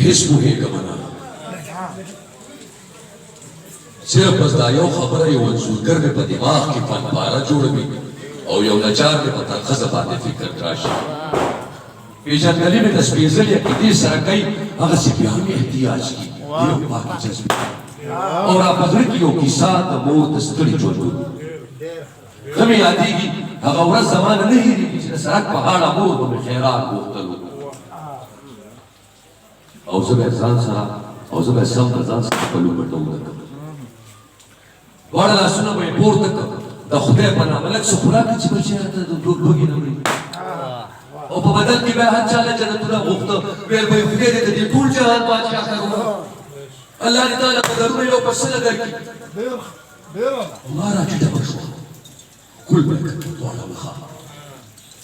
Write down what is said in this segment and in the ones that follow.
هیڅ پوهېږم نه صرف بس دا یو خبره یو انځورګر مې په دماغ کې پنپاره جوړوي او یو نجار مې په ښځه باندې فکر راشي پېژندګلي مې د سپېڅلې عقیدې سره کوي هغسې بیا مې احتیاج کېږي یو پاکې جذبې او را په زړه کې یو کیسه د مور د ستړي ژوندون ښه مې یادېږي هغه ورځ زما نه هېرېږي چې د سړک په غاړه مور به مې خیرات غوښتلو او زه به یې ځان سره او زه به یې سم د ځان سره په لوبه ډوله کړم دواړه لاسونه به یې پورته کړم د خدای په نامه لږ څه خوراک کړه چې بچی راته د لوږې نه مري او په بدل کې به یې هر چا له جنتونه غوښته ویل به یې خدای دې د دې ټول جهان بادشاه کړو الله دې تعالی قدرونه یو په سله درکړي ما راجده به شوه ګل به یې کتل دواړه مخه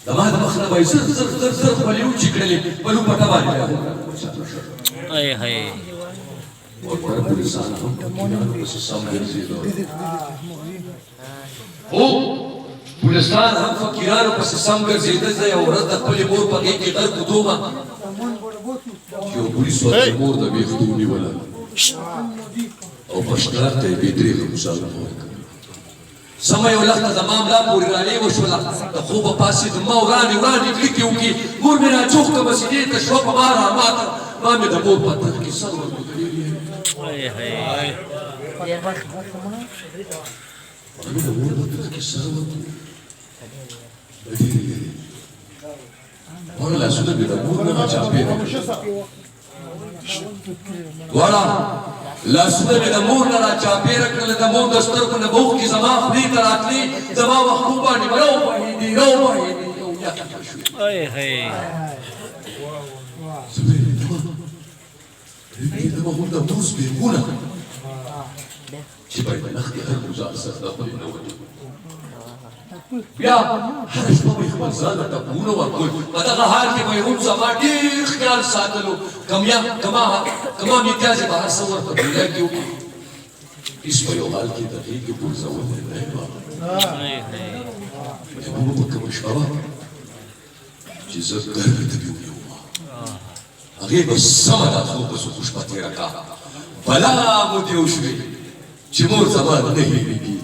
زما د مخ نه به یې زر زر زر زر خولې وچې کړلې په لوپټه باندې به یې ورته پولیسان هم ټپیانو پسې سم ګرځېدل خو پولیسان هم فقیرانو پسې سم ګرځېدل زه یوه ورځ د خپلې مور په غېږ کې غرق وتومه چې یو پولیس ورته مور د ویښتو ونیوله او په شنار ته یې بېدرېغه ګوزارونه ورکړل سمه یو لښته زما ملا پورې رالې وشوله د خوبه پاڅېدم ما وړاندې وړاندې کړکې وکړې مور مې راچوخ کړمه سینې ته شوه په ما راماته ما مې د مور په تن کې سر ورګدلېږي مې د مور په تن کې سر ورګدلېږي دواړه لاسونه مې د مور نه راچاپېره دواړه لاسونه مې د مور نه راچاپېره کړل د مور د سترګو نه به اوښکې زما خولې ته راتلې زما وښکو باندې به راوبهېدې راوبهېدې او یخې به شوې زه وېرېدمه وېرېدمه خو د مور زبېرګونه چې به یې د لښتې هر ګوزار سره د خولې نه وتو بیا هره شپه به یې خپل ځان ته ټپونه ورکول په دغه حال کې به یې هم زما ډېر خیال ساتلو کما میتیازې به هر څه ورته ډوډۍ کې وکړي هېڅ په یو حال کې د غېږې غورځولی نه یم محبوبه په کومه شپه وه چې زه ګرمې ته ونیوم هغې به سمه دا خوب به زه شپه تېره کړه بلا مودې وشوې چې مور زما نه هېرېږي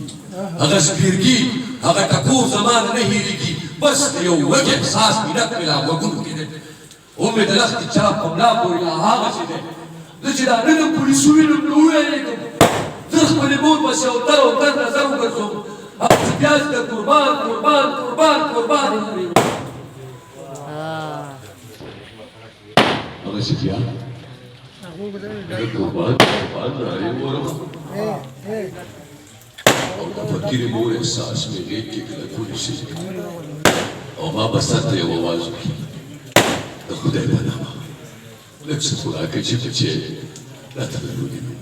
هغه سپېرګي هغه ټکور زما نه هېرېږي بس د یو وږي احساس مې ډک مې لا غوږونو کې دی و مې د لښتې چاپ په ملا پورې لا هغسې دی زه چې دا نه د پولیسو وینم نو وویرېږم زه خپلې مور پسې او در نظر وګرځوم هغسې بیا چې د قربان هغسې بیا د قربان رایې ورمه او د فقیرې مور احساس مې غېږ کې کلکونې شي او ما به سر ته یو اواز وکړي د خدای په نامه لږ څه خوراک چې بچی راته د لوږې